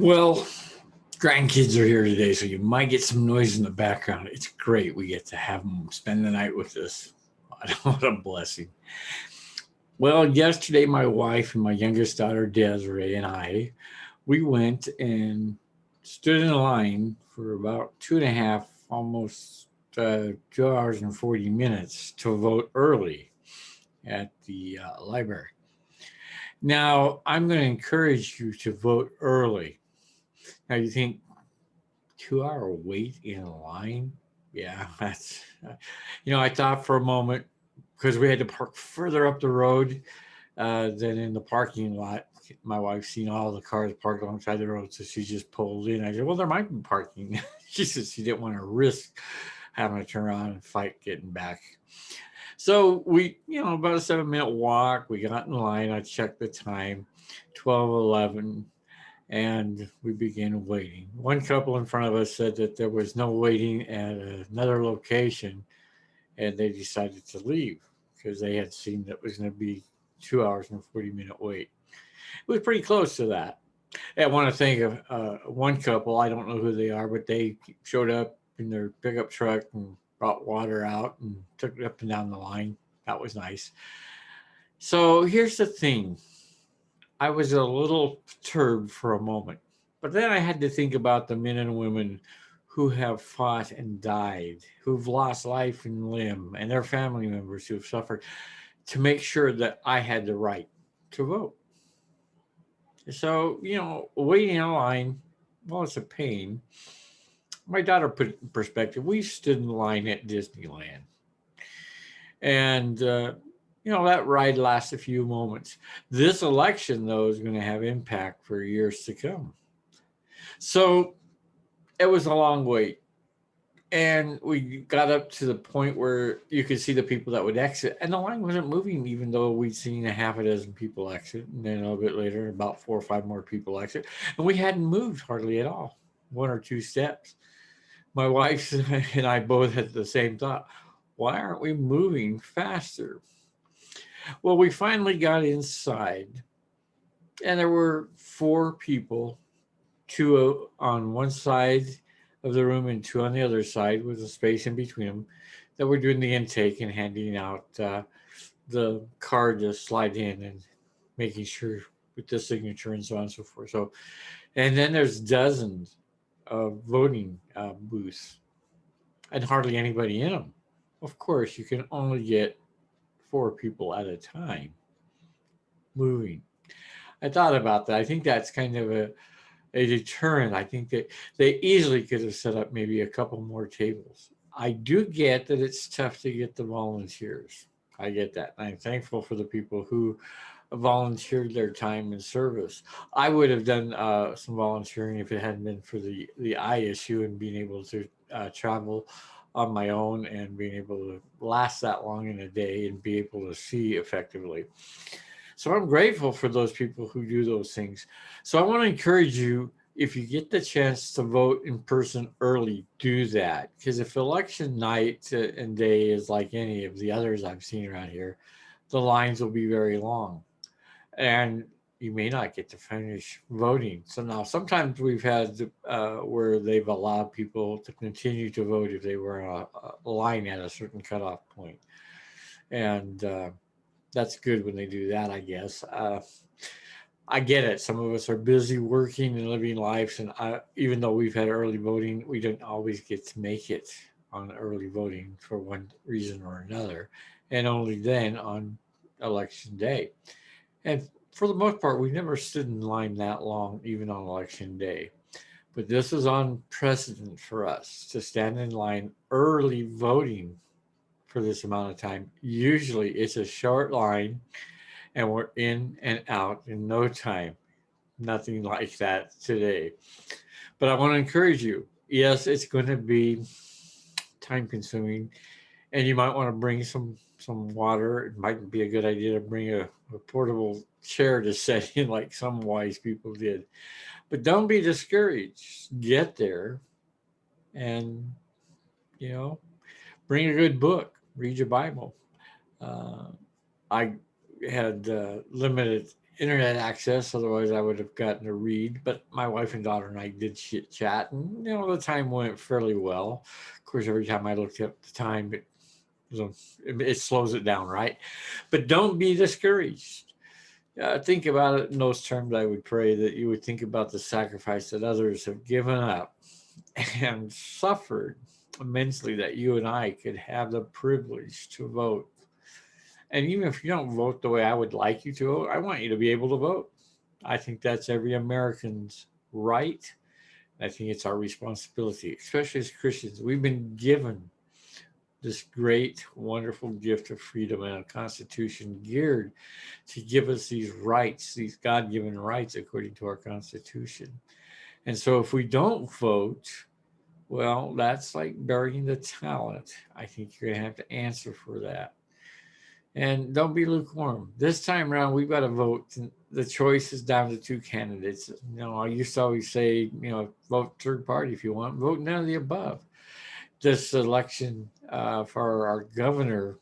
Well, grandkids are here today, so you might get some noise in the background. It's great. We get to have them spend the night with us. What a blessing. Well, yesterday, my wife and my youngest daughter, Desiree, and we went and stood in line for about 2.5, almost 2 hours and 40 minutes to vote early at the library. Now, I'm going to encourage you to vote early. Now, you think 2 hour wait in line? Yeah, I thought for a moment because we had to park further up the road than in the parking lot. My wife's seen all the cars parked alongside the road, so she just pulled in. I said, "Well, there might be parking." She said she didn't want to risk having to turn around and fight getting back. So we, about a 7 minute walk. We got in line. I checked the time, 12:11, and we began waiting. One couple in front of us said that there was no waiting at another location, and they decided to leave because they had seen that it was going to be 2 hours and 40 minute wait. It was pretty close to that. I want to think of one couple. I don't know who they are, but they showed up in their pickup truck and brought water out and took it up and down the line. That was nice. So here's the thing. I was a little perturbed for a moment, but then I had to think about the men and women who have fought and died, who've lost life and limb, and their family members who have suffered to make sure that I had the right to vote. So, waiting in line, well, it's a pain. My daughter put it in perspective. We stood in line at Disneyland, and that ride lasts a few moments. This election, though, is going to have impact for years to come. So it was a long wait, and we got up to the point where you could see the people that would exit, and the line wasn't moving, even though we'd seen a half a dozen people exit, and then a little bit later, about 4 or 5 more people exit, and we hadn't moved hardly at all, 1 or 2 steps. My wife and I both had the same thought: why aren't we moving faster? Well, we finally got inside, and there were 4 people, two on one side of the room and two on the other side, with a space in between them, that were doing the intake and handing out the card to slide in and making sure with the signature and so on and so forth. So, and then there's dozens of voting booths and hardly anybody in them. Of course, you can only get 4 people at a time moving. I thought about that. I think that's kind of a deterrent. I think that they easily could have set up maybe a couple more tables. I do get that it's tough to get the volunteers. I get that. I'm thankful for the people who volunteered their time and service. I would have done some volunteering if it hadn't been for the eye issue and being able to travel on my own and being able to last that long in a day and be able to see effectively. So I'm grateful for those people who do those things. So I want to encourage you, if you get the chance to vote in person early, do that. Because if election night and day is like any of the others I've seen around here, the lines will be very long. And you may not get to finish voting. So now sometimes we've had where they've allowed people to continue to vote if they were in a line at a certain cutoff point. And that's good when they do that, I guess. I get it. Some of us are busy working and living lives, and even though we've had early voting, we don't always get to make it on early voting for one reason or another, and only then on election day. And for the most part, we never stood in line that long, even on election day. But this is on precedent for us to stand in line early voting for this amount of time. Usually it's a short line and we're in and out in no time. Nothing like that today. But I want to encourage you. Yes, it's going to be time consuming, and you might want to bring some water. It might be a good idea to bring a portable chair to set in, like some wise people did. But don't be discouraged. Get there, and you know, bring a good book. Read your Bible. Uh, I had limited internet access. Otherwise, I would have gotten to read. But my wife and daughter and I did chit chat, and the time went fairly well. Of course, every time I looked at the time, it slows it down, right? But don't be discouraged. Think about it in those terms. I would pray that you would think about the sacrifice that others have given up and suffered immensely, that you and I could have the privilege to vote. And even if you don't vote the way I would like you to vote, I want you to be able to vote. I think that's every American's right. I think it's our responsibility, especially as Christians. We've been given this great, wonderful gift of freedom and a constitution geared to give us these rights, these God given rights according to our constitution. And so if we don't vote, well, that's like burying the talent. I think you're going to have to answer for that. And don't be lukewarm. This time around, we've got to vote. The choice is down to two candidates. I used to always say, vote third party if you want, vote none of the above. This election for our governor,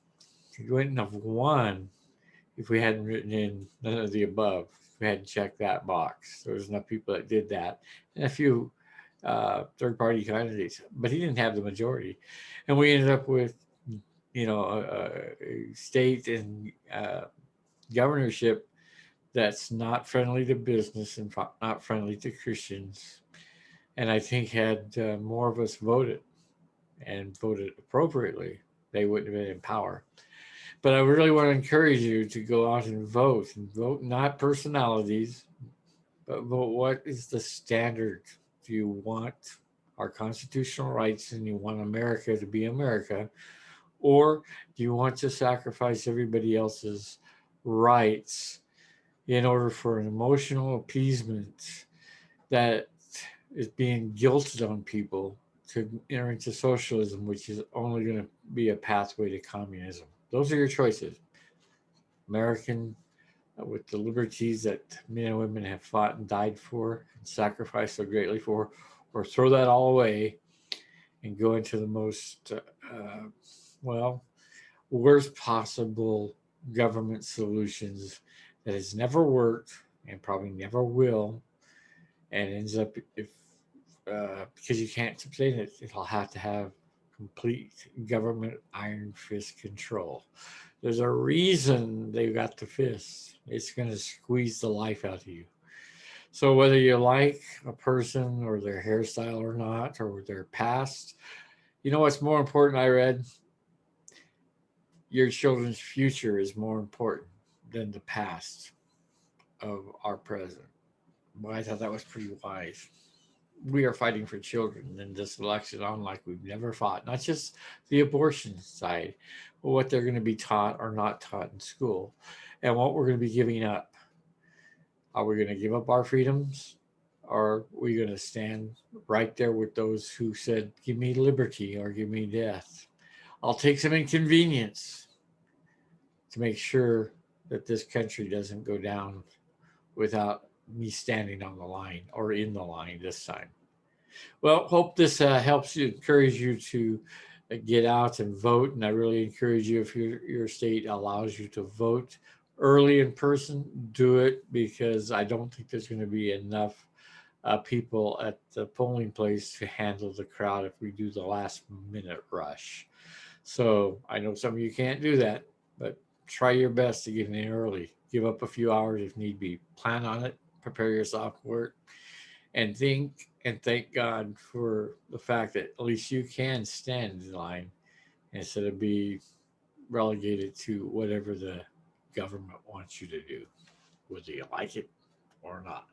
we wouldn't have won if we hadn't written in none of the above. We hadn't checked that box. There was enough people that did that, and a few third-party candidates, but he didn't have the majority, and we ended up with, a state and governorship that's not friendly to business and not friendly to Christians. And I think had more of us voted and voted appropriately, they wouldn't have been in power. But I really want to encourage you to go out and vote not personalities, but vote what is the standard. Do you want our constitutional rights and you want America to be America? Or do you want to sacrifice everybody else's rights in order for an emotional appeasement that is being guilted on people to enter into socialism, which is only going to be a pathway to communism? Those are your choices. American, with the liberties that men and women have fought and died for and sacrificed so greatly for, or throw that all away and go into the most, worst possible government solutions that has never worked and probably never will, and ends up, if because you can't sustain it, it'll have to have complete government iron fist control. There's a reason they got the fist. It's going to squeeze the life out of you. So whether you like a person or their hairstyle or not, or their past, what's more important, I read? Your children's future is more important than the past of our present. Well, I thought that was pretty wise. We are fighting for children in this election on like we've never fought, not just the abortion side, but what they're going to be taught or not taught in school and what we're going to be giving up. Are we going to give up our freedoms, or are we going to stand right there with those who said, give me liberty or give me death? I'll take some inconvenience to make sure that this country doesn't go down without me standing on the line or in the line this time. Well, hope this helps you, encourage you to get out and vote. And I really encourage you, if your state allows you to vote early in person, do it, because I don't think there's going to be enough people at the polling place to handle the crowd if we do the last minute rush. So I know some of you can't do that, but try your best to get in early. Give up a few hours if need be. Plan on it, prepare yourself for it, and think and thank God for the fact that at least you can stand in line instead of be relegated to whatever the government wants you to do, whether you like it or not.